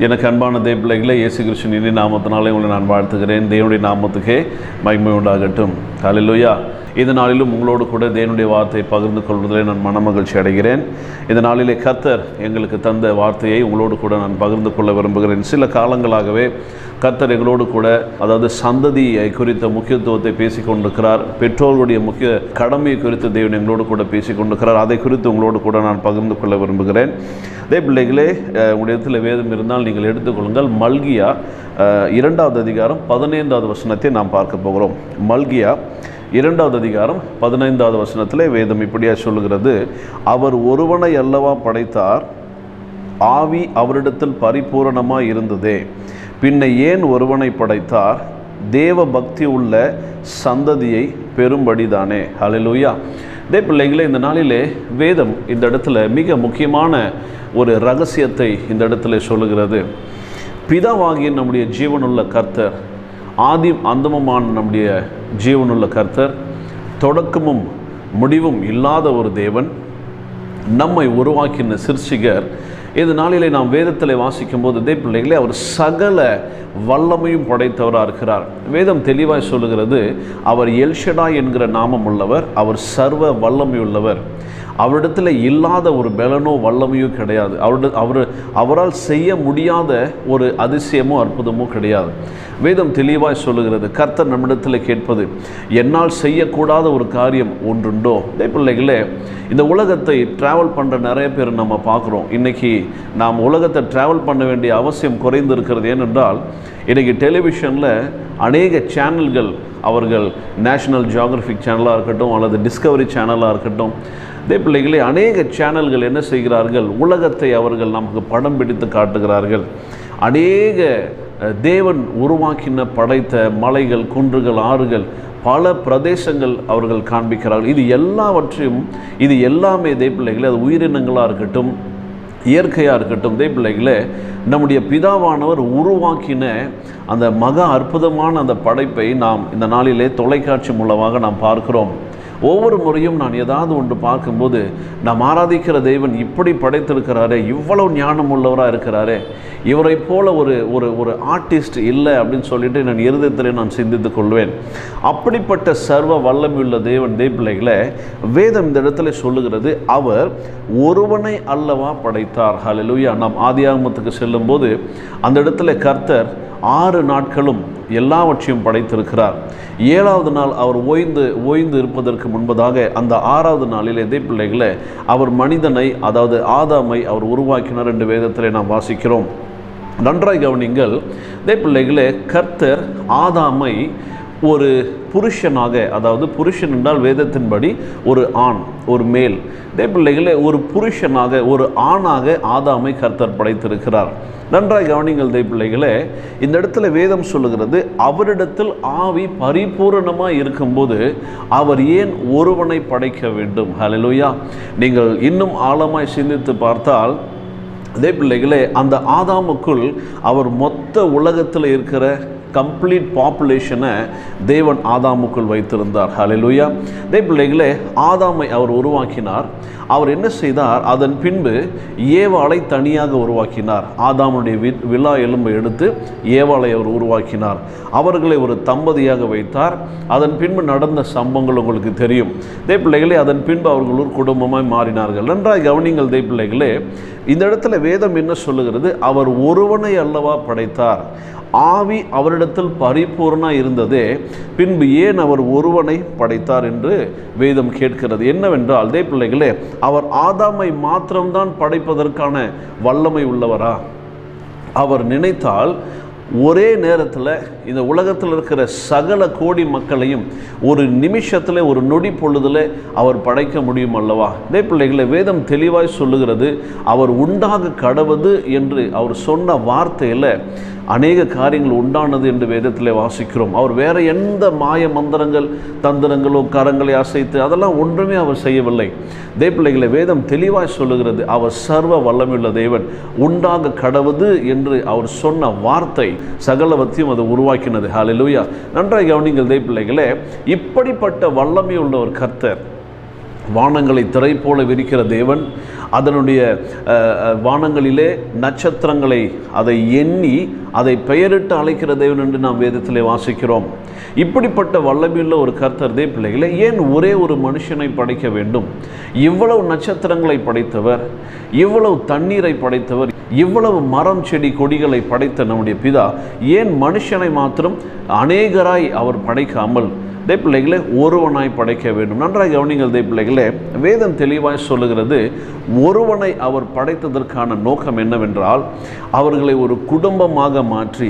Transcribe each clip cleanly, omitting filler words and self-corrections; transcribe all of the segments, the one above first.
எனக்கு அன்பான தேவ பிள்ளைகளே, இயேசு கிறிஸ்துவின் நாமத்தினாலே உங்களை நான் வாழ்த்துகிறேன். தேவனுடைய நாமத்துக்கே மகிமை உண்டாகட்டும். ஹல்லேலூயா. இந்த நாளிலும் உங்களோடு கூட தேவனுடைய வார்த்தையை பகிர்ந்து கொள்வதிலே நான் மனமகிழ்ச்சி அடைகிறேன். இந்த நாளிலே கர்த்தர் எங்களுக்கு தந்த வார்த்தையை உங்களோடு கூட நான் பகிர்ந்து கொள்ள விரும்புகிறேன். சில காலங்களாகவே கர்த்தர் எங்களோடு கூட, அதாவது சந்ததியை குறித்த முக்கியத்துவத்தை பேசிக் கொண்டிருக்கிறார். பெற்றோர்களுடைய முக்கிய கடமையை குறித்து தேவன் எங்களோடு கூட பேசிக் கொண்டிருக்கிறார். அதை குறித்து உங்களோடு கூட நான் பகிர்ந்து கொள்ள விரும்புகிறேன். அதே பிள்ளைகளே, உங்களுடைய இடத்துல வேதம் இருந்தால் நீங்கள் எடுத்துக்கொள்ளுங்கள். மல்கியா 2வது அதிகாரம் 15வது வசனத்தை நாம் பார்க்க போகிறோம். மல்கியா 2வது அதிகாரம் 15வது வசனத்திலே வேதம் இப்படியா சொல்லுகிறது: அவர் ஒருவனை அல்லவா படைத்தார், ஆவி அவரிடத்தில் பரிபூரணமாய் இருந்ததே, பின்ன ஏன் ஒருவனை படைத்தார், தேவ பக்தி உள்ள சந்ததியை பெரும்படிதானே. ஹல்லேலூயா. இதே பிள்ளைகளே, இந்த நாளிலே வேதம் இந்த இடத்துல மிக முக்கியமான ஒரு ரகசியத்தை இந்த இடத்துல சொல்லுகிறது. பிதாவாகிய நம்முடைய ஜீவனுள்ள கர்த்தர், ஆதி அந்தமுமான நம்முடைய ஜீவனுள்ள கர்த்தர், தொடக்கமும் முடிவும் இல்லாத ஒரு தேவன், நம்மை உருவாக்கின சிருஷ்டிகர். இந்த நாளிலே நாம் வேதத்தில் வாசிக்கும் போது இதே பிள்ளைகளே, அவர் சகல வல்லமையும் படைத்தவராக இருக்கிறார். வேதம் தெளிவாய் சொல்லுகிறது, அவர் எல்ஷடாய் என்கிற நாமம் உள்ளவர், அவர் சர்வ வல்லமை உள்ளவர். அவரிடத்தில் இல்லாத ஒரு பலனோ வல்லமையோ கிடையாது. அவரால் செய்ய முடியாத ஒரு அதிசயமோ அற்புதமோ கிடையாது. வேதம் தெளிவாய் சொல்லுகிறது. கர்த்தர் நம்மிடத்தில் கேட்பது, என்னால் செய்யக்கூடாத ஒரு காரியம் ஒன்றுண்டோ? இதே பிள்ளைகளே, இந்த உலகத்தை ட்ராவல் பண்ணுற நிறைய பேர் நம்ம பார்க்குறோம். இன்றைக்கி நாம் உலகத்தை ட்ராவல் பண்ண வேண்டிய அவசியம் குறைந்து இருக்கிறது. ஏனென்றால் இன்றைக்கி டெலிவிஷனில் அநேக சேனல்கள், அவர்கள் நேஷ்னல் ஜியோகிராஃபிக் சேனலாக இருக்கட்டும் அல்லது டிஸ்கவரி சேனலாக இருக்கட்டும், இதே பிள்ளைகளே, அநேக சேனல்கள் என்ன செய்கிறார்கள், உலகத்தை அவர்கள் நமக்கு படம் பிடித்து காட்டுகிறார்கள். அநேக தேவன் உருவாக்கின படைத்த மலைகள், குன்றுகள், ஆறுகள், பல பிரதேசங்கள் அவர்கள் காண்பிக்கிறார்கள். இது எல்லாமே இதே பிள்ளைகளே, அது உயிரினங்களாக இருக்கட்டும், இயற்கையாக இருக்கட்டும், இதே பிள்ளைகளே, நம்முடைய பிதாவானவர் உருவாக்கின அந்த மகா அற்புதமான அந்த படைப்பை நாம் இந்த நாளிலே தொலைக்காட்சி மூலமாக நாம் பார்க்கிறோம். ஒவ்வொரு முறையும் நான் ஏதாவது ஒன்று பார்க்கும்போது, நாம் ஆராதிக்கிற தேவன் இப்படி படைத்திருக்கிறாரே, இவ்வளவு ஞானம் உள்ளவராக இருக்கிறாரே, இவரை போல ஒரு ஆர்டிஸ்ட் இல்லை அப்படின்னு சொல்லிட்டு நான் இருதயத்தில் நான் சிந்தித்து கொள்வேன். அப்படிப்பட்ட சர்வ வல்லமையுள்ள தேவன் பிள்ளைகளே, வேதம் இந்த இடத்துல சொல்லுகிறது, அவர் ஒருவனை அல்லவா படைத்தார். ஹல்லேலூயா. நாம் ஆதியாகமத்துக்கு செல்லும் போது அந்த இடத்துல கர்த்தர் 6 நாட்களும் எல்லாவற்றையும் படைத்திருக்கிறார். 7வது நாள் அவர் ஓய்ந்து இருப்பதற்கு முன்பதாக அந்த 6வது நாளில் இதே பிள்ளைகளை அவர் மனிதனை, அதாவது ஆதாமை அவர் உருவாக்கினார் என்று வேதத்தில் நாம் வாசிக்கிறோம். நன்றாய் கவனிங்கள். இதே பிள்ளைகளே, கர்த்தர் ஆதாமை ஒரு புருஷனாக, அதாவது புருஷன் என்றால் வேதத்தின்படி ஒரு ஆண், ஒரு மேல், இதே பிள்ளைகளே ஒரு புருஷனாக, ஒரு ஆணாக ஆதாமை கர்த்தர் படைத்திருக்கிறார். நன்றாய் கவனிங்கள் தேவ பிள்ளைகளே, இந்த இடத்துல வேதம் சொல்லுகிறது, அவரிடத்தில் ஆவி பரிபூரணமாக இருக்கும்போது அவர் ஏன் ஒருவனை படைக்க வேண்டும்? ஹல்லேலூயா. நீங்கள் இன்னும் ஆழமாய் சிந்தித்து பார்த்தால் இதே பிள்ளைகளே, அந்த ஆதாமுக்குள் அவர் மொத்த உலகத்தில் இருக்கிற கம்ப்ளீட் பாப்புலேஷனை தேவன் ஆதாமுக்குள் வைத்திருந்தார். ஹல்லேலூயா. இதே பிள்ளைகளே, ஆதாமை அவர் உருவாக்கினார். அவர் என்ன செய்தார்? அதன் பின்பு ஏவாளை தனியாக உருவாக்கினார். ஆதாமுடைய விலா எலும்பை எடுத்து ஏவாளை அவர் உருவாக்கினார். அவர்களை ஒரு தம்பதியாக வைத்தார். அதன் பின்பு நடந்த சம்பவங்கள் உங்களுக்கு தெரியும். இதே பிள்ளைகளே, அதன் பின்பு அவர்கள் ஒரு குடும்பமாய் மாறினார்கள். நன்றாய் கவனிங்கள் தேவ பிள்ளைகளே, இந்த இடத்துல வேதம் என்ன சொல்லுகிறது? அவர் ஒருவனை அல்லவா படைத்தார், ஆவி அவரிடத்தில் பரிபூர்ண இருந்ததே, பின்பு ஏன் அவர் ஒருவனை படைத்தார் என்று வேதம் கேட்கிறது. என்னவென்றால் இதே பிள்ளைகளே, அவர் ஆதாமை மாத்திரம்தான் படைப்பதற்கான வல்லமை உள்ளவரா? அவர் நினைத்தால் ஒரே நேரத்தில் இந்த உலகத்தில் இருக்கிற சகல கோடி மக்களையும் ஒரு நிமிஷத்தில், ஒரு நொடி பொழுதில் அவர் படைக்க முடியும் அல்லவா? இதே பிள்ளைகளை, வேதம் தெளிவாய் சொல்லுகிறது, அவர் உண்டாக கடவது என்று அவர் சொன்ன வார்த்தையில் அநேக காரியங்கள் உண்டானது என்று வேதத்தில் வாசிக்கிறோம். அவர் வேறு எந்த மாய மந்திரங்கள், தந்திரங்களோ, கரங்களை அசைத்து அதெல்லாம் ஒன்றுமே அவர் செய்யவில்லை. இதே பிள்ளைகளை, வேதம் தெளிவாய் சொல்லுகிறது, அவர் சர்வ வல்லமையுள்ள தேவன், உண்டாக கடவது என்று அவர் சொன்ன வார்த்தை சகலவற்றையும் அதை உருவாக்கினது. ஹல்லேலூயா. நன்றாய் கவனிங்கள் தேவ பிள்ளைகளே, இப்படிப்பட்ட வல்லமை உள்ள ஒரு கர்த்தர், வானங்களை திரை போல விரிக்கிற தேவன், அதனுடைய வானங்களிலே நட்சத்திரங்களை அதை எண்ணி அதை பெயரிட்டு அழைக்கிற தேவன் என்று நாம் வேதத்திலே வாசிக்கிறோம். இப்படிப்பட்ட வல்லமையுள்ள ஒரு கர்த்தர் பிள்ளைகளை ஏன் ஒரே ஒரு மனுஷனை படைக்க வேண்டும்? இவ்வளவு நட்சத்திரங்களை படைத்தவர், இவ்வளவு தண்ணீரை படைத்தவர், இவ்வளவு மரம் செடி கொடிகளை படைத்த நம்முடைய பிதா ஏன் மனுஷனை மாத்திரம் அநேகராய் அவர் படைக்காமல் பிள்ளைகளை ஒருவனாய் படைக்க வேண்டும்? நன்றாக கவனிங்கள் பிள்ளைகளே, வேதம் தெளிவாய் சொல்லுகிறது, ஒருவனை அவர் படைத்ததற்கான நோக்கம் என்னவென்றால் அவர்களை ஒரு குடும்பமாக மாற்றி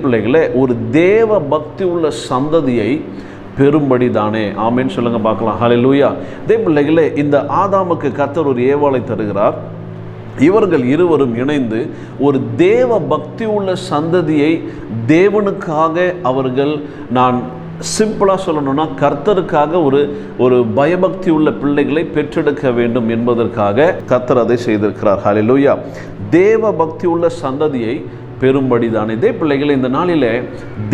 பிள்ளைகளே ஒரு தேவ பக்தி உள்ள சந்ததியை பெரும்படி தானே. ஆமேன்னு சொல்லுங்க பார்க்கலாம். ஹல்லேலூயா. பிள்ளைகளே, இந்த ஆதாமுக்கு கர்த்தர் ஒரு ஏவாளை தருகிறார். இவர்கள் இருவரும் இணைந்து ஒரு தேவ பக்தி உள்ள சந்ததியை தேவனுக்காக அவர்கள், நான் சிம்பிளாக சொல்லணும்னா கர்த்தருக்காக ஒரு பயபக்தி உள்ள பிள்ளைகளை பெற்றெடுக்க வேண்டும் என்பதற்காக கர்த்தர் அதை செய்திருக்கிறார். ஹல்லேலூயா. தேவ பக்தி உள்ள சந்ததியை பெரும்படி தானே. பிள்ளைகளை, இந்த நாளிலே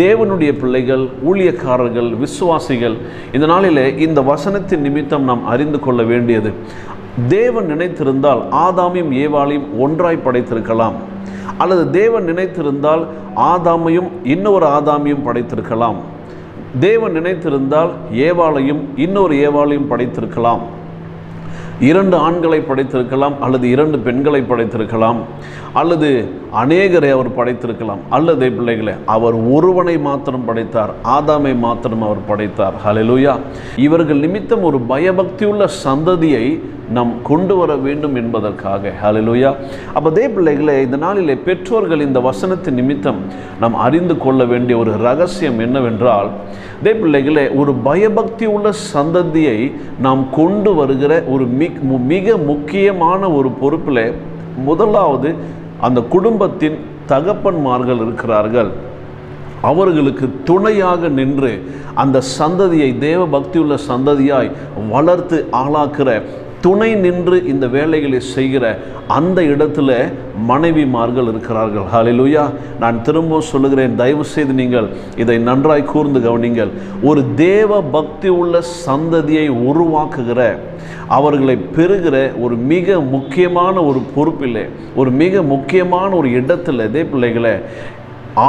தேவனுடைய பிள்ளைகள், ஊழியக்காரர்கள், விசுவாசிகள், இந்த நாளிலே இந்த வசனத்தின் நிமித்தம் நாம் அறிந்து கொள்ள வேண்டியது, தேவன் நினைத்திருந்தால் ஆதாமையும் ஏவாளையும் ஒன்றாய் படைத்திருக்கலாம், அல்லது தேவன் நினைத்திருந்தால் ஆதாமையும் இன்னொரு ஆதாமையும் படைத்திருக்கலாம், தேவன் நினைத்திருந்தால் ஏவாளையும் இன்னொரு ஏவாளையும் படைத்திருக்கலாம், 2 ஆண்களை படைத்திருக்கலாம், அல்லது 2 பெண்களை படைத்திருக்கலாம், அல்லது அநேகரை அவர் படைத்திருக்கலாம், அல்லது பிள்ளைகளை அவர் ஒருவனை மாத்திரம் படைத்தார், ஆதாமை மாத்திரம் அவர் படைத்தார். ஹல்லேலூயா. இவர்கள் நிமித்தம் ஒரு பயபக்தியுள்ள சந்ததியை நாம் கொண்டு வர வேண்டும் என்பதற்காக. ஹல்லேலூயா. அப்போ பிள்ளைகளை, இந்த நாளிலே பெற்றோர்கள் இந்த வசனத்தின் நிமித்தம் நாம் அறிந்து கொள்ள வேண்டிய ஒரு ரகசியம் என்னவென்றால், பிள்ளைகளே, ஒரு பயபக்தி உள்ள சந்ததியை நாம் கொண்டு வருகிற ஒரு மிக முக்கியமான ஒரு பொறுப்பில் முதலாவது அந்த குடும்பத்தின் தகப்பன்மார்கள் இருக்கிறார்கள். அவர்களுக்கு துணையாக நின்று அந்த சந்ததியை தேவ பக்தியுள்ள சந்ததியாய் வளர்த்து ஆளாக்குற, துணை நின்று இந்த வேலைகளை செய்கிற அந்த இடத்துல மனைவிமார்கள் இருக்கிறார்கள். ஹல்லேலூயா. நான் திரும்ப சொல்லுகிறேன், தயவு செய்து நீங்கள் இதை நன்றாய் கூர்ந்து கவனிங்கள். ஒரு தேவ பக்தி உள்ள சந்ததியை உருவாக்குகிற, அவர்களை பெறுகிற ஒரு மிக முக்கியமான ஒரு பொறுப்பிலே, ஒரு மிக முக்கியமான ஒரு இடத்துல பிள்ளைகளை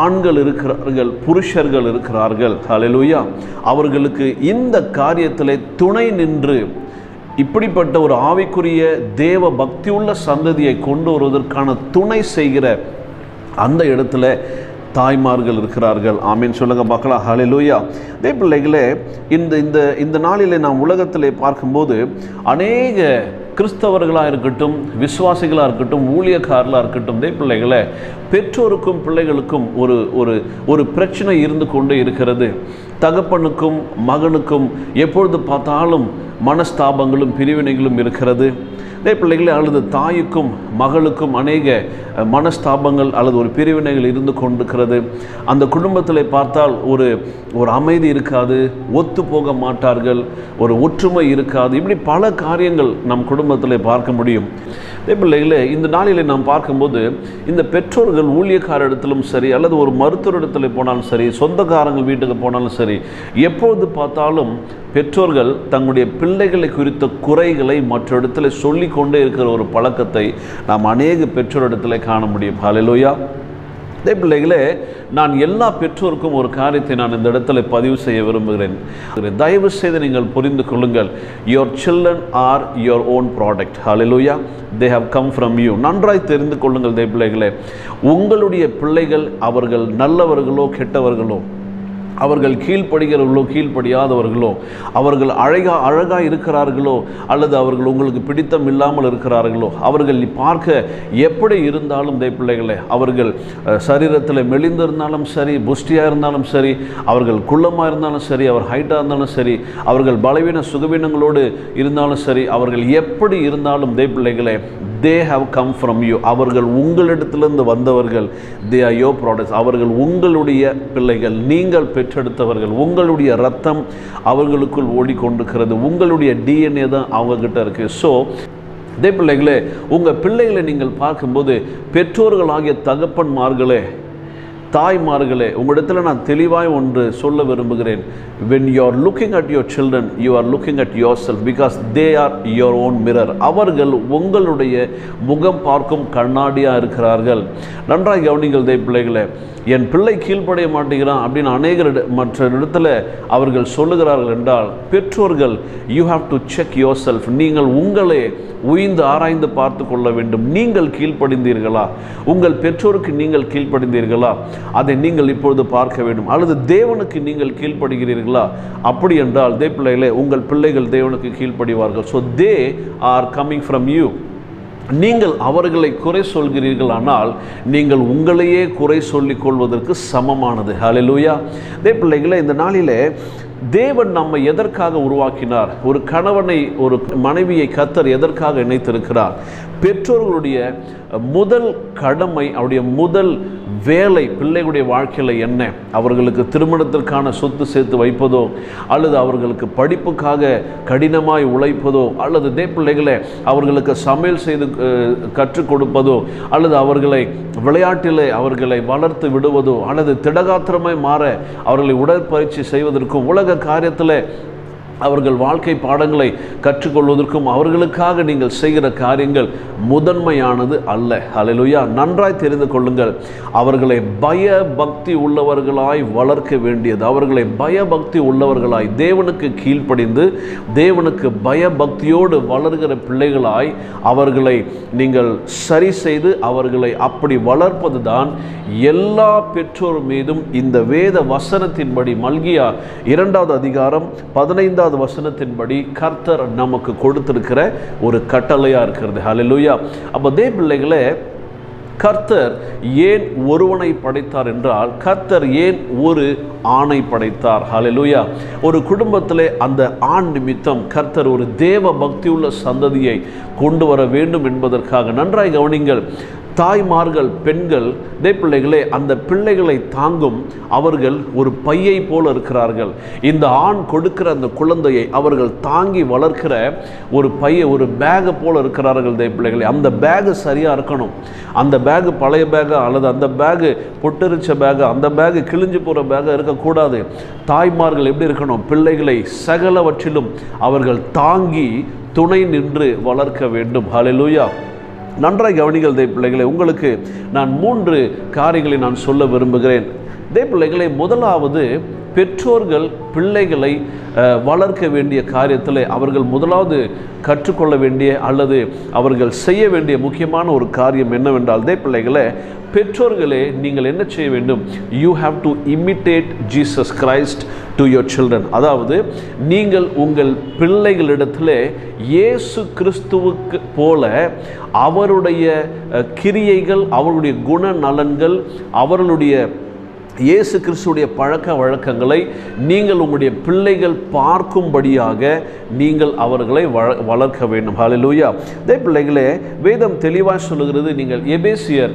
ஆண்கள் இருக்கிறார்கள், புருஷர்கள் இருக்கிறார்கள். ஹல்லேலூயா. அவர்களுக்கு இந்த காரியத்தில் துணை நின்று இப்படிப்பட்ட ஒரு ஆவிக்குரிய தேவ பக்தியுள்ள சந்ததியை கொண்டு வருவதற்கான துணை செய்கிற அந்த இடத்துல தாய்மார்கள் இருக்கிறார்கள். ஆமீன் சொல்லுங்க பார்க்கலாம். ஹல்லேலூயா. பிள்ளைகளே, இந்த நாளிலே நாம் உலகத்திலே பார்க்கும்போது அநேக கிறிஸ்தவர்களாக இருக்கட்டும், விசுவாசிகளாக இருக்கட்டும், ஊழியக்காரர்களாக இருக்கட்டும், பிள்ளைகளை பெற்றோருக்கும் பிள்ளைகளுக்கும் ஒரு பிரச்சனை இருந்து கொண்டே இருக்கிறது. தகப்பனுக்கும் மகனுக்கும் எப்பொழுது பார்த்தாலும் மனஸ்தாபங்களும் பிரிவினைகளும் இருக்கிறது. பிள்ளைகளே, அல்லது தாய்க்கும் மகளுக்கும் அநேக மனஸ்தாபங்கள் அல்லது ஒரு பிரிவினைகள் இருந்து கொண்டிருக்கிறது. அந்த குடும்பத்தில் பார்த்தால் ஒரு அமைதி இருக்காது, ஒத்து போக மாட்டார்கள், ஒரு ஒற்றுமை இருக்காது. இப்படி பல காரியங்கள் நம் குடும்பத்தில் பார்க்க முடியும். பிள்ளைகளே, இந்த நாளிலே நாம் பார்க்கும்போது இந்த பெற்றோர்கள் ஊழியக்கார இடத்திலும் சரி, அல்லது ஒரு மருத்துவர் இடத்துல போனாலும் சரி, சொந்தக்காரங்கள் வீட்டுக்கு போனாலும் சரி, எப்பொழுது பார்த்தாலும் பெற்றோர்கள் தங்களுடைய பிள்ளைகளை குறித்த குறைகளை மற்ற இடத்துல சொல்லி கொண்டே இருக்கிற ஒரு பழக்கத்தை நாம் அநேக பெற்றோர் இடத்துல காண முடியும். ஹல்லேலூயா. பிள்ளைகளே, நான் எல்லா பெற்றோருக்கும் ஒரு காரியத்தை நான் இந்த இடத்துல பதிவு செய்ய விரும்புகிறேன். தயவு செய்து நீங்கள் புரிந்து கொள்ளுங்கள். Your children are your own product. Hallelujah. They have come from you. நன்றாய் தெரிந்து கொள்ளுங்கள் பிள்ளைகளே, உங்களுடைய பிள்ளைகள் அவர்கள் நல்லவர்களோ கெட்டவர்களோ, அவர்கள் கீழ்ப்படுகிறவர்களோ கீழ்ப்படியாதவர்களோ, அவர்கள் அழகாக இருக்கிறார்களோ அல்லது அவர்கள் உங்களுக்கு பிடித்தம் இல்லாமல் இருக்கிறார்களோ, அவர்கள் பார்க்க எப்படி இருந்தாலும் பிள்ளைகளே, அவர்கள் சரீரத்தில் மெலிந்திருந்தாலும் சரி, புஷ்டியாக இருந்தாலும் சரி, அவர்கள் குள்ளமாக இருந்தாலும் சரி, அவர் ஹைட்டாக இருந்தாலும் சரி, அவர்கள் பலவீன சுகவீனங்களோடு இருந்தாலும் சரி, அவர்கள் எப்படி இருந்தாலும் பிள்ளைகளே, they have come from you. அவர்கள் உங்களிடத்திலிருந்து வந்தவர்கள். they are your products. அவர்கள் உங்களுடைய பிள்ளைகள், நீங்கள் பெற்றெடுத்தவர்கள். உங்களுடைய ரத்தம் அவர்களுக்குள் ஓடிக்கொண்டிருக்கிறது. உங்களுடைய DNA தான் அவங்கக்கிட்ட இருக்குது. ஸோ பிள்ளைகளே, உங்கள் பிள்ளைகளை நீங்கள் பார்க்கும்போது பெற்றோர்களாகிய தகப்பன்மார்களே, தாய்மார்களே, உங்களிடத்தில் நான் தெளிவாய் ஒன்று சொல்ல விரும்புகிறேன். when you are looking at your children, you are looking at yourself, because they are your own mirror. அவர்கள் உங்களுடைய முகம் பார்க்கும் கண்ணாடியாக இருக்கிறார்கள். நன்றாக கவனிங்கள் தேவ பிள்ளைகளே. என் பிள்ளை கீழ்ப்படைய மாட்டேங்கிறான் அப்படின்னு அநேகர் மற்ற இடத்துல அவர்கள் சொல்லுகிறார்கள் என்றால், பெற்றோர்கள் you have to check your self. நீங்கள் உங்களே உய்ந்து ஆராய்ந்து பார்த்து கொள்ள வேண்டும். நீங்கள் கீழ்ப்படிந்தீர்களா? உங்கள் பெற்றோருக்கு நீங்கள் கீழ்ப்படிந்தீர்களா? அதை நீங்கள் இப்பொழுது பார்க்க வேண்டும். அல்லது தேவனுக்கு நீங்கள் கீழ்ப்படுகிறீர்களா? அப்படி என்றால் தேவ பிள்ளைகளே, உங்கள் பிள்ளைகள் தேவனுக்கு கீழ்ப்படிவார்கள். So they are coming from you. நீங்கள் அவர்களை குறை சொல்கிறீர்கள், ஆனால் நீங்கள் உங்களையே குறை சொல்லிக் கொள்வதற்கு சமமானது. ஹல்லேலூயா. தேவ பிள்ளைகளே, இந்த நாளிலே தேவன் நம்மை எதற்காக உருவாக்கினார்? ஒரு கணவனை, ஒரு மனைவியை கர்த்தர் எதற்காக இணைத்திருக்கிறார்? பெற்றோர்களுடைய முதல் கடமை, அவருடைய முதல் வேலை பிள்ளைகளுடைய வாழ்க்கையில் என்ன? அவர்களுக்கு திருமணத்திற்கான சொத்து சேர்த்து வைப்பதோ, அல்லது அவர்களுக்கு படிப்புக்காக கடினமாய் உழைப்பதோ, அல்லது தேவ பிள்ளைகளை அவர்களுக்கு சமையல் செய்து கற்றுக் கொடுப்பதோ, அல்லது அவர்களை விளையாட்டிலே அவர்களை வளர்த்து விடுவதோ, அல்லது திடகாத்திரமாய் மாற அவர்களை உடற்பயிற்சி செய்வதற்கும், உலக காரியத்தில் அவர்கள் வாழ்க்கை பாடங்களை கற்றுக்கொள்வதற்கும் அவர்களுக்காக நீங்கள் செய்கிற காரியங்கள் முதன்மையானது அல்ல. ஹல்லேலூயா. நன்றாய் தெரிந்து கொள்ளுங்கள். அவர்களை பயபக்தி உள்ளவர்களாய் வளர்க்க வேண்டியது, அவர்களை பயபக்தி உள்ளவர்களாய் தேவனுக்கு கீழ்ப்படிந்து தேவனுக்கு பயபக்தியோடு வளர்கிற பிள்ளைகளாய் அவர்களை நீங்கள் சரி செய்து அவர்களை அப்படி வளர்ப்பது தான் எல்லா பெற்றோர் மீதும் இந்த வேத வசனத்தின்படி, மல்கியா 2வது அதிகாரம் 15வது வசனத்தின்படி கர்த்தர் நமக்கு கொடுத்திருக்கிற ஒரு கட்டளையா இருக்கிறது. ஹல்லேலூயா. அப்ப தேவ பிள்ளைகளே, கர்த்தர் ஏன் ஒருவனை படைத்தார் என்றால், கர்த்தர் ஏன் ஒரு ஆணை படைத்தார்? ஹல்லேலூயா. ஒரு குடும்பத்திலே அந்த ஆண் நிமித்தம் கர்த்தர் ஒரு தேவ பக்தியுள்ள சந்ததியை கொண்டு வர வேண்டும் என்பதற்காக. நன்றாய் கவனிங்கள். தாய்மார்கள், பெண்கள், தேவ பிள்ளைகளே, அந்த பிள்ளைகளை தாங்கும் அவர்கள் ஒரு பையை போல இருக்கிறார்கள். இந்த ஆண் கொடுக்கிற அந்த குழந்தையை அவர்கள் தாங்கி வளர்க்கிற ஒரு பையை, ஒரு பேகை போல இருக்கிறார்கள். தேவ பிள்ளைகளே, அந்த பேகு சரியாக இருக்கணும். அந்த பேகு பழைய பேகா, அல்லது அந்த பேகு பொட்டரிச்ச பேகா, அந்த பேகு கிழிஞ்சு போகிற பேகா இருக்கக்கூடாது. தாய்மார்கள் எப்படி இருக்கணும்? பிள்ளைகளை சகலவற்றிலும் அவர்கள் தாங்கி துணை நின்று வளர்க்க வேண்டும். ஹல்லேலூயா. நன்றாய் கவனிகள் தேவ பிள்ளைகளை. உங்களுக்கு நான் 3 காரியங்களை நான் சொல்ல விரும்புகிறேன். தேவ பிள்ளைகளை, முதலாவது, பெற்றோர்கள் பிள்ளைகளை வளர்க்க வேண்டிய காரியத்தில் அவர்கள் முதலாவது கற்றுக்கொள்ள வேண்டிய அல்லது அவர்கள் செய்ய வேண்டிய முக்கியமான ஒரு காரியம் என்னவென்றால், தேவ பிள்ளைகளை, பெற்றோர்களே நீங்கள் என்ன செய்ய வேண்டும்? You have to imitate Jesus Christ to your children. அதாவது நீங்கள் உங்கள் பிள்ளைகளிடத்தில் இயேசு கிறிஸ்துவுக்கு போல அவருடைய கிரியைகள், அவருடைய குணநலன்கள், அவர்களுடைய இயேசு கிறிஸ்துடைய பழக்க வழக்கங்களை நீங்கள் உங்களுடைய பிள்ளைகள் பார்க்கும்படியாக நீங்கள் அவர்களை வளர்க்க வேண்டும். ஹல்லேலூயா. தேவ பிள்ளைகளே, வேதம் தெளிவாக சொல்லுகிறது. நீங்கள் எபேசியர்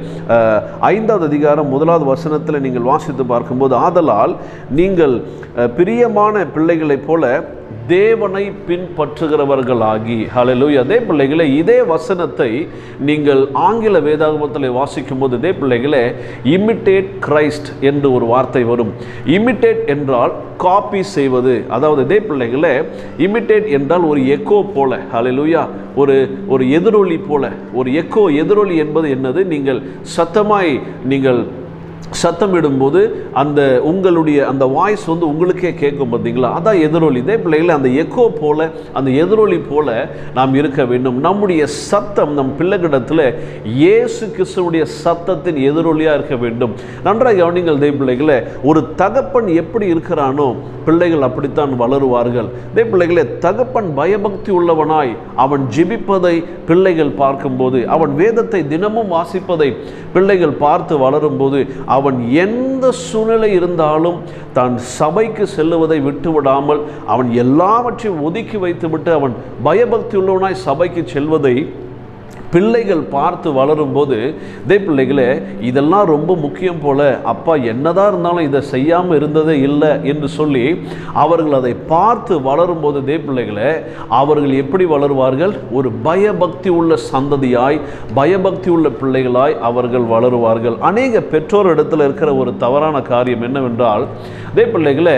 5வது அதிகாரம் 1வது வசனத்தில் நீங்கள் வாசித்து பார்க்கும்போது, ஆதலால் நீங்கள் பிரியமான பிள்ளைகளைப் போல தேவனை பின்பற்றுகிறவர்களாகி. ஹல்லேலூயா. தேவ பிள்ளைகளே, இதே வசனத்தை நீங்கள் ஆங்கில வேதாகமத்தில் வாசிக்கும் போது, தேவ பிள்ளைகளே, இமிட்டேட் கிரைஸ்ட் என்று ஒரு வார்த்தை வரும். இமிட்டேட் என்றால் காப்பி செய்வது. அதாவது தேவ பிள்ளைகளே, இமிட்டேட் என்றால் ஒரு எக்கோ போல. ஹல்லேலூயா. ஒரு எதிரொலி போல. ஒரு எக்கோ, எதிரொலி என்பது என்னது? நீங்கள் சத்தமாய் நீங்கள் சத்தமிடும்போது அந்த உங்களுடைய அந்த வாய்ஸ் வந்து உங்களுக்கே கேட்கும், பார்த்தீங்களா? அதான் எதிரொலி. இதே பிள்ளைகளை அந்த எக்கோ போல, அந்த எதிரொலி போல நாம் இருக்க வேண்டும். நம்முடைய சத்தம் நம் பிள்ளைகளிடத்தில் இயேசு கிறிஸ்துவுடைய சத்தத்தின் எதிரொலியாக இருக்க வேண்டும். நன்றாக கவனிங்கள் தேவ பிள்ளைகளை. ஒரு தகப்பன் எப்படி இருக்கிறானோ பிள்ளைகள் அப்படித்தான் வளருவார்கள். இதே பிள்ளைகளே, தகப்பன் பயபக்தி உள்ளவனாய் அவன் ஜெபிப்பதை பிள்ளைகள் பார்க்கும்போது, அவன் வேதத்தை தினமும் வாசிப்பதை பிள்ளைகள் பார்த்து வளரும்போது, அவன் எந்த சூழ்நிலை இருந்தாலும் தான் சபைக்கு செல்லுவதை விட்டுவிடாமல் அவன் எல்லாவற்றையும் ஒதுக்கி வைத்துவிட்டு அவன் பயபக்தி உள்ளவனாய் சபைக்கு செல்வதை பிள்ளைகள் பார்த்து வளரும்போது பிள்ளைகளே இதெல்லாம் ரொம்ப முக்கியம் போல, அப்பா என்னதான் இருந்தாலும் இதை செய்யாமல் இருந்ததே இல்லை என்று சொல்லி அவர்கள் அதை பார்த்து வளரும்போது பிள்ளைகளே அவர்கள் எப்படி வளருவார்கள்? ஒரு பயபக்தி உள்ள சந்ததியாய், பயபக்தி உள்ள பிள்ளைகளாய் அவர்கள் வளருவார்கள். அநேக பெற்றோர் இடத்துல இருக்கிற ஒரு தவறான காரியம் என்னவென்றால் பிள்ளைகளே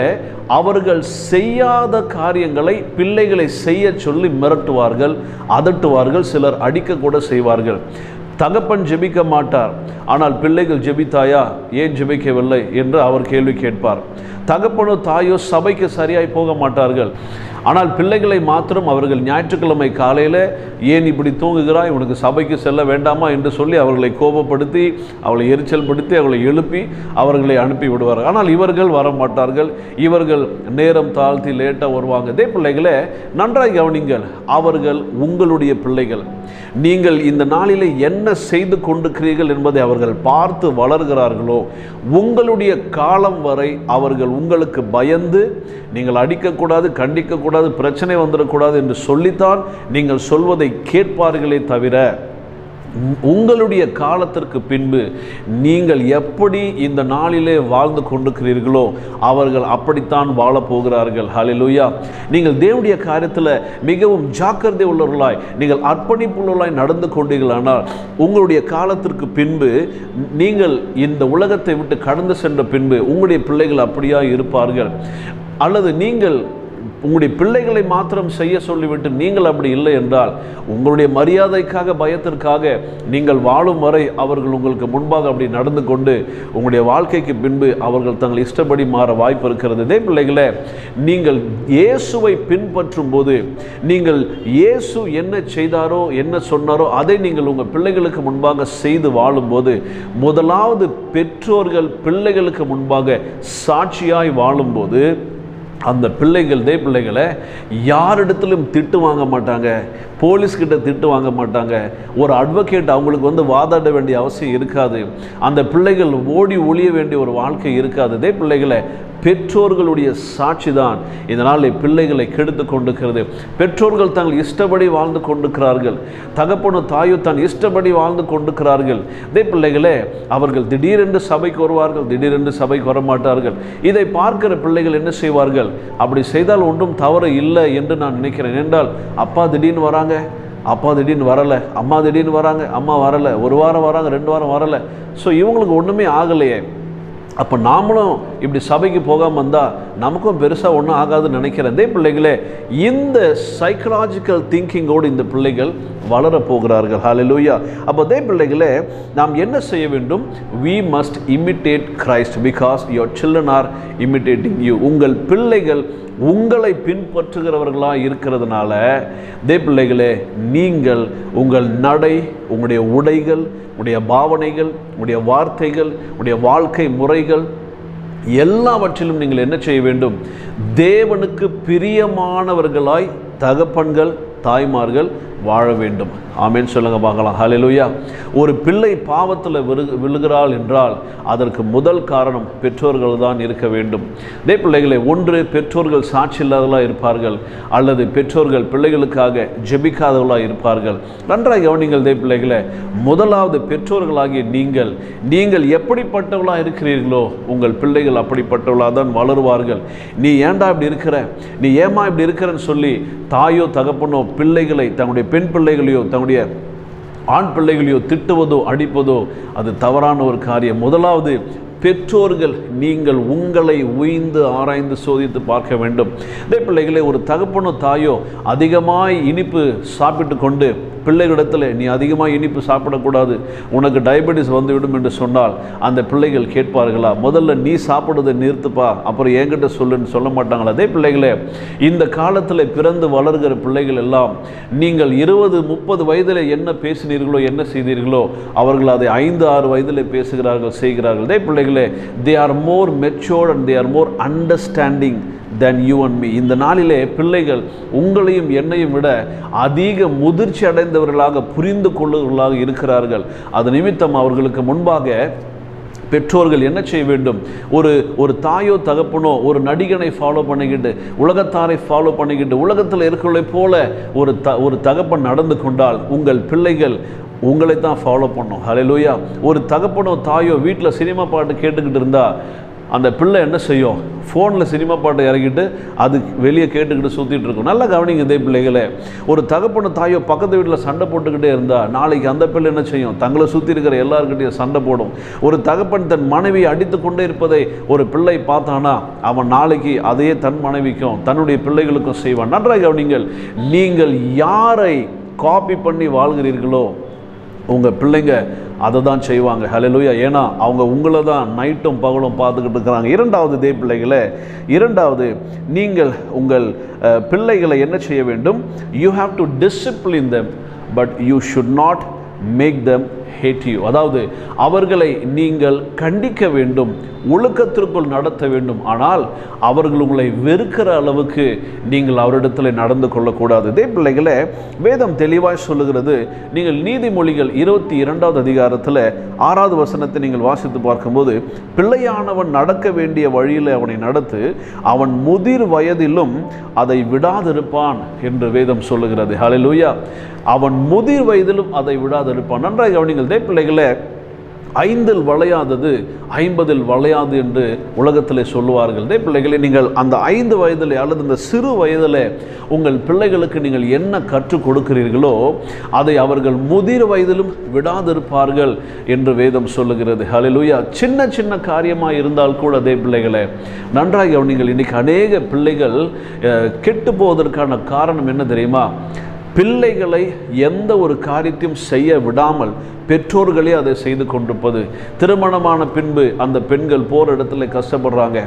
அவர்கள் செய்யாத காரியங்களை பிள்ளைகளை செய்ய சொல்லி மிரட்டுவார்கள், அதட்டுவார்கள், சிலர் அடிக்க கூட செய்வார்கள். தகப்பன் ஜெபிக்க மாட்டார், ஆனால் பிள்ளைகள் ஜெபித்தாயா, ஏன் ஜெபிக்கவில்லை என்று அவர் கேள்வி கேட்பார். தகப்பனோ தாயோ சபைக்கு சரியாய் போக மாட்டார்கள், ஆனால் பிள்ளைகளை மாத்திரம் அவர்கள் ஞாயிற்றுக்கிழமை காலையில் ஏன் இப்படி தூங்குகிறாய், உனக்கு சபைக்கு செல்ல வேண்டாமா என்று சொல்லி அவர்களை கோபப்படுத்தி, அவளை எரிச்சல் படுத்தி, அவளை எழுப்பி அவர்களை அனுப்பி விடுவார்கள். ஆனால் இவர்கள் வர மாட்டார்கள், இவர்கள் நேரம் தாழ்த்தி லேட்டாக வருவாங்க. பிள்ளைகளே நன்றாய் கவனிங்கள், அவர்கள் உங்களுடைய பிள்ளைகள். நீங்கள் இந்த நாளிலே என்ன செய்து கொண்டிருக்கிறீர்கள் என்பதை அவர்கள் பார்த்து வளர்கிறார்களோ, உங்களுடைய காலம் வரை அவர்கள் உங்களுக்கு பயந்து நீங்கள் அடிக்கக்கூடாது, கண்டிக்கக்கூடாது, பிரச்சனை வந்துடக்கூடாது என்று சொல்லித்தான் நீங்கள் சொல்வதை கேட்பார்களே தவிர, உங்களுடைய காலத்திற்கு பின்பு நீங்கள் எப்படி இந்த நாளிலே வாழ்ந்து கொண்டிருக்கிறீர்களோ அவர்கள் அப்படித்தான் வாழப்போகிறார்கள். ஹல்லேலூயா. நீங்கள் தேவனுடைய காரியத்தில் மிகவும் ஜாக்கிரதை உள்ளவர்களாய், நீங்கள் அர்ப்பணிப்புள்ளவர்களாய் நடந்து கொண்டீர்களானால் உங்களுடைய காலத்திற்கு பின்பு, நீங்கள் இந்த உலகத்தை விட்டு கடந்து சென்ற பின்பு உங்களுடைய பிள்ளைகள் அப்படியா இருப்பார்கள். அல்லது நீங்கள் உங்களுடைய பிள்ளைகளை மாத்திரம் செய்ய சொல்லிவிட்டு நீங்கள் அப்படி இல்லை என்றால், உங்களுடைய மரியாதைக்காக, பயத்திற்காக நீங்கள் வாழும் வரை அவர்கள் உங்களுக்கு முன்பாக அப்படி நடந்து கொண்டு உங்களுடைய வாழ்க்கைக்கு பின்பு அவர்கள் தங்கள் இஷ்டப்படி மாற வாய்ப்பு இருக்கிறது. பிள்ளைகளே, நீங்கள் இயேசுவை பின்பற்றும் போது, நீங்கள் இயேசு என்ன செய்தாரோ, என்ன சொன்னாரோ அதை நீங்கள் உங்கள் பிள்ளைகளுக்கு முன்பாக செய்து வாழும்போது, முதலாவது பெற்றோர்கள் பிள்ளைகளுக்கு முன்பாக சாட்சியாய் வாழும்போது அந்த பிள்ளைகள் பிள்ளைகளை யாரிடத்திலும் திட்டு வாங்க மாட்டாங்க, போலீஸ்கிட்ட திட்டு வாங்க மாட்டாங்க, ஒரு அட்வொகேட் அவங்களுக்கு வாதாட வேண்டிய அவசியம் இருக்காது, அந்த பிள்ளைகள் ஓடி ஒளிய வேண்டிய ஒரு வாழ்க்கை இருக்காது. பிள்ளைகளை பெற்றோர்களுடைய சாட்சி தான் இதனால் பிள்ளைகளை கெடுத்து கொண்டிருக்கிறது. பெற்றோர்கள் தங்கள் இஷ்டப்படி வாழ்ந்து கொண்டிருக்கிறார்கள், தகப்பனோ தாயோ தன் இஷ்டப்படி வாழ்ந்து கொண்டிருக்கிறார்கள். பிள்ளைகளே அவர்கள் திடீரென்று சபைக்கு வருவார்கள், திடீரென்று சபைக்கு வரமாட்டார்கள். இதை பார்க்கிற பிள்ளைகள் என்ன செய்வார்கள்? அப்படி செய்தால் ஒன்றும் தவறு இல்லை என்று நான் நினைக்கிறேன். என்றால் அப்பா திடீர்னு வராங்க, அப்பா திடீர்னு வரலை, அம்மா திடீர்னு வராங்க, அம்மா வரலை, ஒரு வாரம் வராங்க, 2 வாரம் வரலை, ஸோ இவங்களுக்கு ஒன்றுமே ஆகலையே, அப்போ நாமளும் இப்படி சபைக்கு போகாமல் வந்தால் நமக்கும் பெருசாக ஒன்றும் ஆகாதுன்னு நினைக்கிறேன். பிள்ளைகளே இந்த சைக்கலாஜிக்கல் திங்கிங்கோடு இந்த பிள்ளைகள் வளரப்போகிறார்கள். ஹல்லேலூயா. அப்போ பிள்ளைகளே நாம் என்ன செய்ய வேண்டும்? we must imitate Christ because your children are imitating you. உங்கள் பிள்ளைகள் உங்களை பின்பற்றுகிறவர்களாக இருக்கிறதுனால பிள்ளைகளே நீங்கள் உங்கள் நடை, உங்களுடைய உடைகள், உடைய பாவனைகள், உடைய வார்த்தைகள், உடைய வாழ்க்கை முறைகள் எல்லாவற்றிலும் நீங்கள் என்ன செய்ய வேண்டும்? தேவனுக்கு பிரியமானவர்களாய் தகப்பன்கள், தாய்மார்கள் வாழ வேண்டும். ஆமென் சொல்லுங்க பார்க்கலாம். ஹல்லேலூயா. ஒரு பிள்ளை பாவத்தில் விழுகிறாள் என்றால் அதற்கு முதல் காரணம் பெற்றோர்கள் தான் இருக்க வேண்டும். பிள்ளைகளை ஒன்று பெற்றோர்கள் சாட்சி இல்லாதவர்களாக இருப்பார்கள், அல்லது பெற்றோர்கள் பிள்ளைகளுக்காக ஜெபிக்காதவர்களாக இருப்பார்கள். நன்றாக கவனிங்கள் பிள்ளைகளை, முதலாவது பெற்றோர்களாகிய நீங்கள் எப்படிப்பட்டவர்களாக இருக்கிறீர்களோ உங்கள் பிள்ளைகள் அப்படிப்பட்டவர்களாக தான் வளருவார்கள். நீ ஏன்டா இப்படி இருக்கிற, நீ ஏமா இப்படி இருக்கிறன்னு சொல்லி தாயோ தகப்பனோ பிள்ளைகளை, தன்னுடைய பெண் பிள்ளைகளையோ தன்னுடைய ஆண் பிள்ளைகளையோ திட்டுவதோ அடிப்பதோ அது தவறான ஒரு காரியம். முதலாவது பெற்றோர்கள் நீங்கள் உங்களை உய்ந்து ஆராய்ந்து சோதித்து பார்க்க வேண்டும். பிள்ளைகளே ஒரு தகப்பனோ தாயோ அதிகமாய் இனிப்பு சாப்பிட்டு கொண்டு பிள்ளைகளிடத்தில் நீ அதிகமாக இனிப்பு சாப்பிடக்கூடாது, உனக்கு டயபெட்டிஸ் வந்துவிடும் என்று சொன்னால் அந்த பிள்ளைகள் கேட்பார்களா? முதல்ல நீ சாப்பிடுவதை நிறுத்துப்பா, அப்புறம் என்கிட்ட சொல்லுன்னு சொல்ல மாட்டாங்களா? பிள்ளைகளே இந்த காலத்தில் பிறந்து வளர்கிற பிள்ளைகள் எல்லாம் நீங்கள் 20-30 வயதில் என்ன பேசினீர்களோ, என்ன செய்தீர்களோ அவர்கள் அதை 5-6 வயதில் பேசுகிறார்கள், செய்கிறார்கள். பிள்ளைகளே they are more matured and they are more understanding than you and me. இந்த நாளிலே பிள்ளைகள் உங்களையும் என்னையும் விட அதிக முதிர்ச்சி அடைந்தவர்களாக, புரிந்து கொள்ளுவர்களாக இருக்கிறார்கள். அது நிமித்தம் அவர்களுக்கு முன்பாக பெற்றோர்கள் என்ன செய்ய வேண்டும்? ஒரு தாயோ தகப்பனோ ஒரு நடிகனை ஃபாலோ பண்ணிக்கிட்டு, உலகத்தாரை ஃபாலோ பண்ணிக்கிட்டு, உலகத்தில் இருக்கிறவளை போல ஒரு தகப்பன் நடந்து கொண்டால் உங்கள் பிள்ளைகள் உங்களை தான் ஃபாலோ பண்ணும். ஹல்லேலூயா. ஒரு தகப்பனோ தாயோ வீட்டில் சினிமா பாட்டு கேட்டுக்கிட்டு இருந்தால் அந்த பிள்ளை என்ன செய்யும்? ஃபோனில் சினிமா பாட்டை இறக்கிட்டு அது வெளியே கேட்டுக்கிட்டு சுற்றிட்டு இருக்கும். நல்லா கவனிங்க இதே பிள்ளைகளே. ஒரு தகப்பனோ தாயோ பக்கத்து வீட்டில் சண்டை போட்டுக்கிட்டே இருந்தால் நாளைக்கு அந்த பிள்ளை என்ன செய்யும்? தங்களை சுற்றி இருக்கிற எல்லாருக்கிட்டையும் சண்டை போடும். ஒரு தகப்பன் தன் மனைவியை அடித்து கொண்டே இருப்பதை ஒரு பிள்ளை பார்த்தானா அவன் நாளைக்கு அதையே தன் மனைவிக்கும் தன்னுடைய பிள்ளைகளுக்கும் செய்வான். நன்றாக கவனிங்கள். நீங்கள் யாரை காப்பி பண்ணி வாழ்கிறீர்களோ உங்கள் பிள்ளைங்க அதை தான் செய்வாங்க. ஹல்லேலூயா. ஏன்னா அவங்க உங்களை தான் நைட்டும் பகலும் பார்த்துக்கிட்டு இருக்கிறாங்க. இரண்டாவது இதே பிள்ளைகளை, இரண்டாவது நீங்கள் உங்கள் பிள்ளைகளை என்ன செய்ய வேண்டும்? You have to discipline them but you should not make them hate you. அதாவது அவர்களை நீங்கள் கண்டிக்க வேண்டும், ஒழுக்கத்திற்குள் நடத்த வேண்டும். ஆனால் அவர்கள் உங்களை வெறுக்கிற அளவுக்கு நீங்கள் அவரிடத்தில் நடந்து கொள்ளக்கூடாது. இதே பிள்ளைகளை வேதம் தெளிவாய் சொல்லுகிறது. நீங்கள் நீதிமொழிகள் 22வது அதிகாரத்தில் 6வது வசனத்தை நீங்கள் வாசித்து பார்க்கும்போது, பிள்ளையானவன் நடக்க வேண்டிய வழியில் அவனை நடத்து, அவன் முதிர் வயதிலும் அதை விடாதிருப்பான் என்று வேதம் சொல்லுகிறது. ஹல்லேலூயா. அவன் முதிர் வயதிலும் அதை விடாதிருப்பான். நன்றாக கவனிங்கள். இதே பிள்ளைகளை 5இல் வளையாதது 50இல் வளையாது என்று உலகத்திலே சொல்லுவார்கள். இதே பிள்ளைகளை நீங்கள் அந்த 5 வயதில் அல்லது இந்த சிறு வயதில் உங்கள் பிள்ளைகளுக்கு நீங்கள் என்ன கற்றுக் கொடுக்கிறீர்களோ அதை அவர்கள் முதிர் வயதிலும் விடாதிருப்பார்கள் என்று வேதம் சொல்லுகிறது. ஹல்லேலூயா. சின்ன சின்ன காரியமாக இருந்தால் கூட அதே பிள்ளைகளை நன்றாக கவனிங்கள். இன்றைக்கி அநேக பிள்ளைகள் கெட்டு போவதற்கான காரணம் என்ன தெரியுமா? பிள்ளைகளை எந்த ஒரு காரியத்தையும் செய்ய விடாமல் பெற்றோர்களே அதை செய்து கொண்டிருப்பது. திருமணமான பின்பு அந்த பெண்கள் போகிற இடத்துல கஷ்டப்படுறாங்க.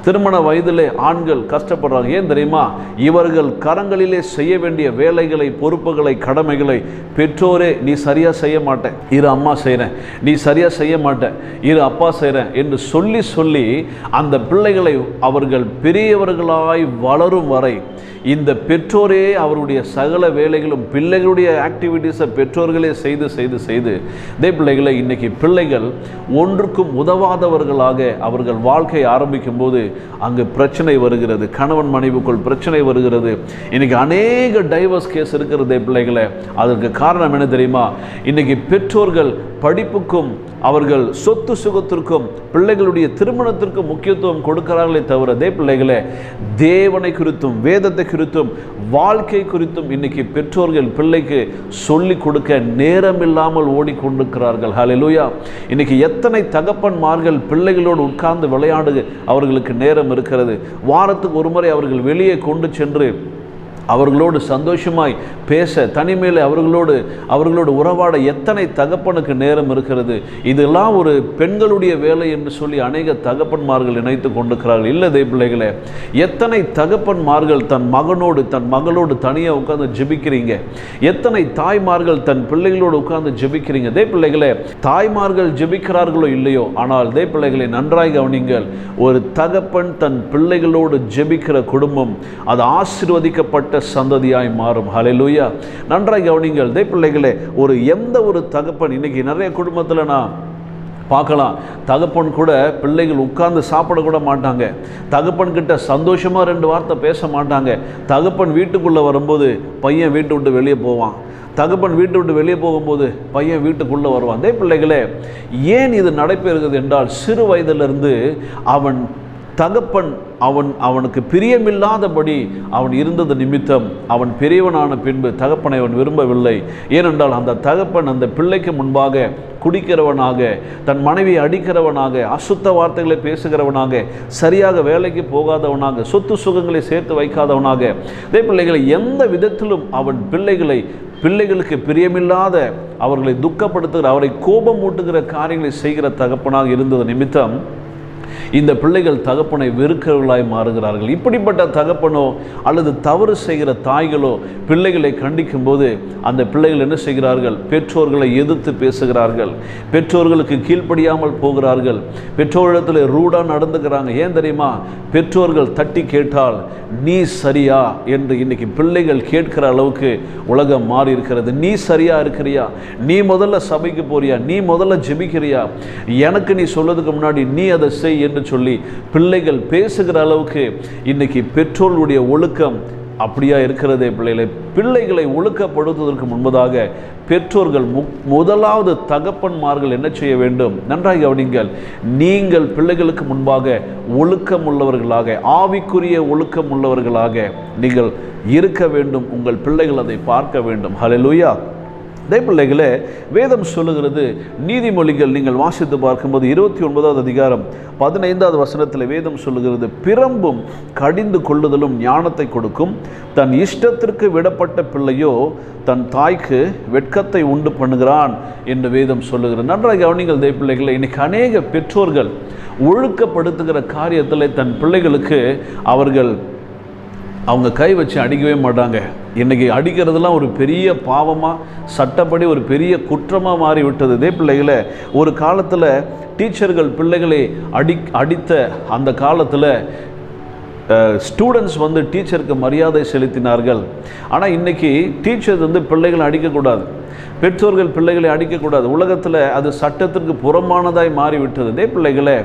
திருமண வயதிலே ஆண்கள் கஷ்டப்படுறாங்க. ஏன் தெரியுமா? இவர்கள் கரங்களிலே செய்ய வேண்டிய வேலைகளை, பொறுப்புகளை, கடமைகளை பெற்றோரே நீ சரியாக செய்ய மாட்டேன், இரு அம்மா செய்கிறேன், நீ சரியாக செய்ய மாட்டேன், இரு அப்பா செய்கிறேன் என்று சொல்லி சொல்லி அந்த பிள்ளைகளை அவர்கள் பெரியவர்களாய் வளரும் வரை இந்த பெற்றோரே அவருடைய சகல வேலைகளும் பிள்ளைகளுடைய ஆக்டிவிட்டீஸை பெற்றோர்களே செய்து செய்து செய்து இதே பிள்ளைகளை இன்னைக்கு பிள்ளைகள் ஒன்றுக்கும் உதவாதவர்களாக அவர்கள் வாழ்க்கை ஆரம்பிக்கும் போது அங்கு பிரச்சனை வருகிறது. கணவன் மனைவிக்குள் பிரச்சனை வருகிறது. இன்னைக்கு அநேக டைவர்ஸ் கேஸ் இருக்கிறதே பிள்ளைகளை. அதற்கு காரணம் என்ன தெரியுமா? இன்னைக்கு பெற்றோர்கள் படிப்புக்கும் அவர்கள் சொத்து சுகத்திற்கும் பிள்ளைகளுடைய திருமணத்திற்கும் முக்கியத்துவம் கொடுக்கிறார்களே தவிர அதே பிள்ளைகளே தேவனை குறித்தும் வேதத்தை குறித்தும் வாழ்க்கை குறித்தும் இன்னைக்கு பெற்றோர்கள் பிள்ளைக்கு சொல்லிக் கொடுக்க நேரம் இல்லாமல் ஓடிக்கொண்டிருக்கிறார்கள். ஹல்லேலூயா. இன்னைக்கு எத்தனை தகப்பன்மார்கள் பிள்ளைகளோடு உட்கார்ந்து விளையாடு அவர்களுக்கு நேரம் இருக்கிறது. வாரத்துக்கு ஒரு முறை அவர்கள் வெளியே கொண்டு சென்று அவர்களோடு சந்தோஷமாய் பேச, தனிமையில் அவர்களோடு உறவாட எத்தனை தகப்பனுக்கு நேரம் இருக்கிறது? இதெல்லாம் ஒரு பெண்களுடைய வேலை என்று சொல்லி அநேக தகப்பன்மார்கள் நினைத்து கொண்டிருக்கிறார்கள். இல்லதே பிள்ளைகளே, எத்தனை தகப்பன்மார்கள் தன் மகளோடு தனியாக உட்கார்ந்து ஜெபிக்கிறீங்க? எத்தனை தாய்மார்கள் தன் பிள்ளைகளோடு உட்கார்ந்து ஜெபிக்கிறீங்க? இதே பிள்ளைகளே, தாய்மார்கள் ஜெபிக்கிறார்களோ இல்லையோ, ஆனால் இதே பிள்ளைகளை நன்றாய் கவனிங்கள். ஒரு தகப்பன் தன் பிள்ளைகளோடு ஜெபிக்கிற குடும்பம் அது ஆசீர்வதிக்கப்பட்ட சந்ததியாய் மாறும். ஹல்லேலூயா. நன்றாய் கவனிங்கள். இதே பிள்ளைகளே, எந்த ஒரு தகப்பன் இன்னைக்கு நிறைய குடும்பத்தில் நான் பார்க்கலாம், தகப்பன் கூட பிள்ளைகள் உட்கார்ந்து சாப்பிட கூட மாட்டாங்க. தகப்பன் கிட்ட சந்தோஷமா 2 வார்த்தை பேச மாட்டாங்க. தகப்பன் வீட்டுக்குள்ளே வரும்போது பையன் வீட்டை விட்டு வெளியே போவான். தகப்பன் வீட்டை விட்டு வெளியே போகும்போது பையன் வீட்டுக்குள்ளே வருவான். அதே பிள்ளைகளே, ஏன் இது நடைபெறுகிறது என்றால் சிறு வயதிலிருந்து தகப்பன் அவனுக்கு பிரியமில்லாதபடி அவன் இருந்தது நிமித்தம் அவன் பெரியவனான பின்பு தகப்பனை அவன் விரும்பவில்லை. ஏனென்றால் அந்த தகப்பன் அந்த பிள்ளைக்கு முன்பாக குடிக்கிறவனாக, தன் மனைவியை அடிக்கிறவனாக, அசுத்த வார்த்தைகளை பேசுகிறவனாக, சரியாக வேலைக்கு போகாதவனாக, சொத்து சுகங்களை சேர்த்து வைக்காதவனாக, இதே பிள்ளைகளை எந்த விதத்திலும் அவன் பிள்ளைகளுக்கு பிரியமில்லாத, அவர்களை துக்கப்படுத்துகிற, அவரை கோபம் ஊட்டுகிற காரியங்களை செய்கிற தகப்பனாக இருந்தது நிமித்தம் இந்த பிள்ளைகள் தகப்பனை வெறுக்கிறவர்களாய் மாறுகிறார்கள். இப்படிப்பட்ட தகப்பனோ அல்லது தவறு செய்கிற தாய்களோ பிள்ளைகளை கண்டிக்கும் போது அந்த பிள்ளைகள் என்ன செய்கிறார்கள்? பெற்றோர்களை எதிர்த்து பேசுகிறார்கள், பெற்றோர்களுக்கு கீழ்ப்படியாமல் போகிறார்கள், பெற்றோரிடத்தில் ரூடா நடந்துக்கிறாங்க. ஏன் தெரியுமா? பெற்றோர்கள் தட்டி கேட்டால் நீ சரியா என்று இன்னைக்கு பிள்ளைகள் கேட்கிற அளவுக்கு உலகம் மாறி இருக்கிறது. நீ சரியா இருக்கிறியா? நீ முதல்ல சபைக்கு போறியா? நீ முதல்ல ஜெபிக்கிறியா? எனக்கு நீ சொல்றதுக்கு முன்னாடி நீ அதை செய் என்று சொல்லி பிள்ளைகள் பேசுகிற அளவுக்கு இன்னைக்கு பெற்றோர்களுடைய ஒழுக்கம் அப்படியா இருக்கிறதே பிள்ளைகளை ஒழுக்கப்படுத்துவதற்கு முன்பதாக பெற்றோர்கள் முதலாவது தகப்பன்மார்கள் என்ன செய்ய வேண்டும்? நன்றாக கவனிங்கள். நீங்கள் பிள்ளைகளுக்கு முன்பாக ஒழுக்கம் உள்ளவர்களாக, ஆவிக்குரிய ஒழுக்கம் உள்ளவர்களாக நீங்கள் இருக்க வேண்டும். உங்கள் பிள்ளைகள் அதை பார்க்க வேண்டும். ஹல்லேலூயா. அதே பிள்ளைகளே, வேதம் சொல்லுகிறது, நீதிமொழிகள் நீங்கள் வாசித்து பார்க்கும்போது 29வது அதிகாரம் 15வது வசனத்தில் வேதம் சொல்லுகிறது, பிரம்பும் கடிந்து கொள்ளுதலும் ஞானத்தை கொடுக்கும், தன் இஷ்டத்திற்கு விடப்பட்ட பிள்ளையோ தன் தாய்க்கு வெட்கத்தை உண்டு பண்ணுகிறான் என்று வேதம் சொல்லுகிறது. நன்றாக கவனிங்கள் தேவ பிள்ளைகளை, இன்னைக்கு அநேக பெற்றோர்கள் ஒழுக்கப்படுத்துகிற காரியத்தில் தன் பிள்ளைகளுக்கு அவங்க கை வச்சு அடிக்கவே மாட்டாங்க. இன்றைக்கி அடிக்கிறதுலாம் ஒரு பெரிய பாவமாக, சட்டப்படி ஒரு பெரிய குற்றமாக மாறிவிட்டது. இதே பிள்ளைகளை ஒரு காலத்தில் டீச்சர்கள் பிள்ளைகளை அடித்த அந்த காலத்தில் ஸ்டூடெண்ட்ஸ் டீச்சருக்கு மரியாதை செலுத்தினார்கள். ஆனால் இன்றைக்கி டீச்சர்ஸ் பிள்ளைகளை அடிக்கக்கூடாது, பெற்றோர்கள் பிள்ளைகளை அடிக்கக்கூடாது. உலகத்தில் அது சட்டத்திற்கு புறம்பானதாய் மாறிவிட்டது. இதே பிள்ளைகளை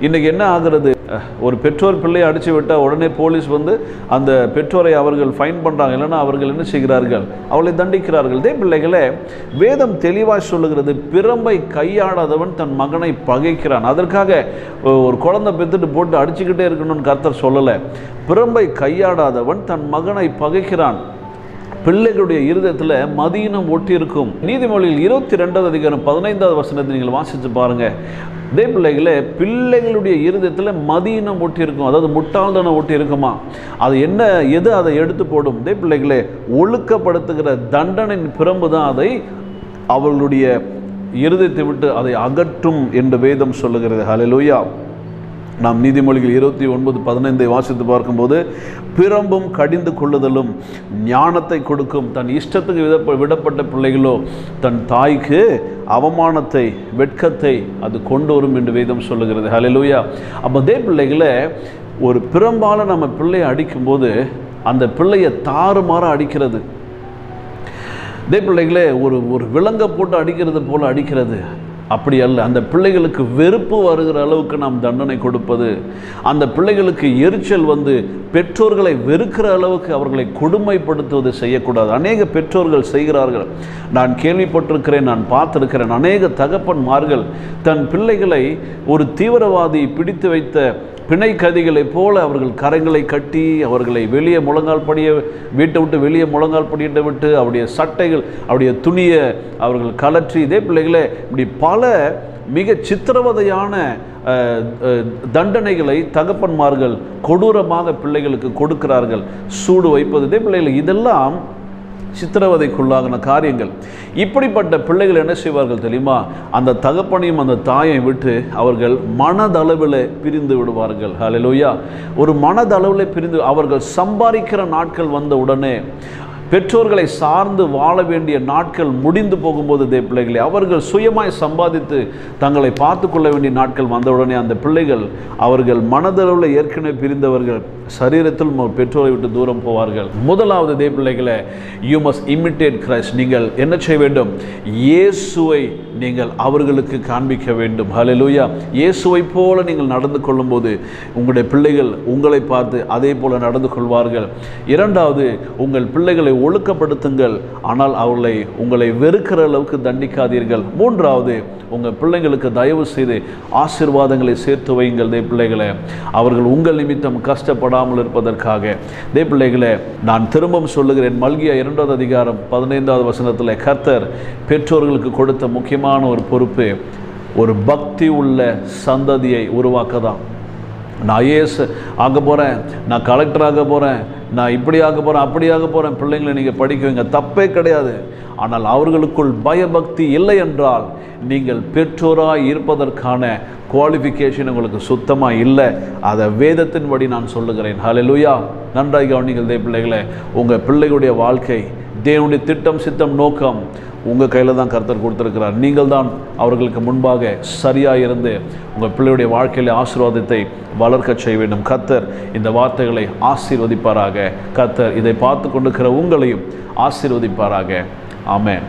இன்றைக்கி என்ன ஆகிறது? ஒரு பெற்றோர் பிள்ளையை அடித்து விட்டால் உடனே போலீஸ் அந்த பெற்றோரை அவர்கள் ஃபைன் பண்ணுறாங்க, இல்லைன்னா அவர்கள் என்ன செய்கிறார்கள்? அவளை தண்டிக்கிறார்கள். இதே பிள்ளைகளை வேதம் தெளிவாக சொல்லுகிறது, பிரம்பை கையாடாதவன் தன் மகனை பகைக்கிறான். அதற்காக ஒரு குழந்தை பெற்றுட்டு போட்டு அடிச்சுக்கிட்டே இருக்கணும்னு கர்த்தர் சொல்லலை. பிரம்பை கையாடாதவன் தன் மகனை பகைக்கிறான். பிள்ளைகளுடைய இருதயத்தில் மதீனம் ஒட்டி இருக்கும். நீதிமொழியில் 22வது அதிகாரம் 15வது வசனத்தை நீங்கள் வாசித்து பாருங்கள். இதே பிள்ளைகளே, பிள்ளைகளுடைய இருதயத்தில் மதீனம் ஒட்டி இருக்கும், அதாவது முட்டாள்தனம் ஒட்டி இருக்குமா? அது என்ன, எது அதை எடுத்து போடும்? இதே பிள்ளைகளே, ஒழுக்கப்படுத்துகிற தண்டனின் பிரம்பு தான் அதை அவர்களுடைய இருதயத்தை விட்டு அதை அகற்றும் என்று வேதம் சொல்லுகிறது. ஹல்லேலூயா. நாம் நீதிமொழிகள் 29:15 வாசித்து பார்க்கும்போது, பிரம்பும் கடிந்து கொள்ளுதலும் ஞானத்தை கொடுக்கும், தன் இஷ்டத்துக்கு விடப்பட்ட பிள்ளைகளோ தன் தாய்க்கு அவமானத்தை, வெட்கத்தை அது கொண்டு வரும் என்று வேதம் சொல்லுகிறது. ஹல்லேலூயா. அப்போ அதே பிள்ளைகளை ஒரு பிரம்பால் நம்ம பிள்ளையை அடிக்கும்போது அந்த பிள்ளையை தாறுமாற அடிக்கிறது. இதே பிள்ளைகளே ஒரு விலங்கை போட்டு அடிக்கிறது போல் அடிக்கிறது அப்படி அல்ல. அந்த பிள்ளைகளுக்கு வெறுப்பு வருகிற அளவுக்கு நாம் தண்டனை கொடுப்பது, அந்த பிள்ளைகளுக்கு எரிச்சல் பெற்றோர்களை வெறுக்கிற அளவுக்கு அவர்களை கொடுமைப்படுத்துவது செய்யக்கூடாது. அநேக பெற்றோர்கள் செய்கிறார்கள். நான் கேள்விப்பட்டிருக்கிறேன், நான் பார்த்திருக்கிறேன். அநேக தகப்பன்மார்கள் தன் பிள்ளைகளை ஒரு தீவிரவாதி பிடித்து வைத்த பிணை கதிகளைப் போல அவர்கள் கரங்களை கட்டி அவர்களை வெளியே முழங்கால் படிய வீட்டை விட்டு வெளியே முழங்கால் படியிட்ட விட்டு அவருடைய சட்டைகள், அவருடைய துணியை அவர்கள் கலற்றி, இதே பிள்ளைகளை இப்படி பல மிக சித்திரவதையான தண்டனைகளை தகப்பன்மார்கள் கொடூரமாக பிள்ளைகளுக்கு கொடுக்கிறார்கள். சூடு வைப்பது, இதே பிள்ளைகள் இதெல்லாம் சித்திரவதைக்குள்ளாகின காரியங்கள். இப்படிப்பட்ட பிள்ளைகள் என்ன செய்வார்கள் தெரியுமா? அந்த தகப்பனையும் அந்த தாயை விட்டு அவர்கள் மனதளவில் பிரிந்து விடுவார்கள். ஹல்லேலூயா. ஒரு மனதளவில் பிரிந்து அவர்கள் சம்பாதிக்கிற நாட்கள் வந்த உடனே, பெற்றோர்களை சார்ந்து வாழ வேண்டிய நாட்கள் முடிந்து போகும்போது இதே பிள்ளைகளை அவர்கள் சுயமாய் சம்பாதித்து தங்களை பார்த்து கொள்ள வேண்டிய நாட்கள் வந்தவுடனே அந்த பிள்ளைகள் அவர்கள் மனதளவில் ஏற்கனவே பிரிந்தவர்கள் சரீரத்தில் பெற்றோரை விட்டு தூரம் போவார்கள். முதலாவது இதே பிள்ளைகளை, யூ மஸ்ட் இமிட்டேட் கிரைஸ்ட். நீங்கள் என்ன செய்ய வேண்டும்? இயேசுவை நீங்கள் அவர்களுக்கு காண்பிக்க வேண்டும். ஹல்லேலூயா. இயேசுவை போல நீங்கள் நடந்து கொள்ளும்போது உங்களுடைய பிள்ளைகள் உங்களை பார்த்து அதே போல நடந்து கொள்வார்கள். இரண்டாவது, உங்கள் பிள்ளைகளை ஒழுக்கப்படுத்துங்கள், ஆனால் உங்களை வெறுக்கிற அளவுக்கு தண்டிக்காதீர்கள். மூன்றாவது, உங்கள் பிள்ளைங்களுக்கு தயவு செய்து ஆசீர்வாதங்களை சேர்த்து வையுங்கள். தே பிள்ளைகளை அவர்கள் உங்கள் நிமித்தம் கஷ்டப்படாமல் இருப்பதற்காக. தே பிள்ளைகளை நான் திரும்பவும் சொல்லுகிறேன், மல்கியா 2வது அதிகாரம் 15வது வசனத்தில் கர்த்தர் பெற்றோர்களுக்கு கொடுத்த முக்கியமான ஒரு பொறுப்பு ஒரு பக்தி உள்ள சந்ததியை உருவாக்க தான். நான் ஐஏஎஸ் ஆக போகிறேன், நான் கலெக்டர் ஆக போகிறேன், நான் இப்படி ஆக போகிறேன், அப்படி ஆக போகிறேன். பிள்ளைங்களை நீங்கள் படிக்க வைங்க, தப்பே கிடையாது. ஆனால் அவர்களுக்குள் பயபக்தி இல்லை என்றால் நீங்கள் பெற்றோராக இருப்பதற்கான குவாலிஃபிகேஷன் உங்களுக்கு சுத்தமாக இல்லை. அதை வேதத்தின்படி நான் சொல்லுகிறேன். ஹல்லேலூயா. நன்றாக கவனிங்கள் தேவ பிள்ளைகளை, உங்கள் பிள்ளைகளுடைய வாழ்க்கை, தேவனுடைய திட்டம், சித்தம், நோக்கம் உங்கள் கையில் தான் கர்த்தர் கொடுத்துருக்கிறார். நீங்கள் தான் அவர்களுக்கு முன்பாக சரியாக இருந்து உங்கள் பிள்ளையுடைய வாழ்க்கையில் ஆசீர்வாதத்தை வளர்க்க செய்ய வேண்டும். கர்த்தர் இந்த வார்த்தைகளை ஆசீர்வதிப்பாராக. கர்த்தர் இதை பார்த்து கொண்டிருக்கிற உங்களையும் ஆசீர்வதிப்பாராக. ஆமென்.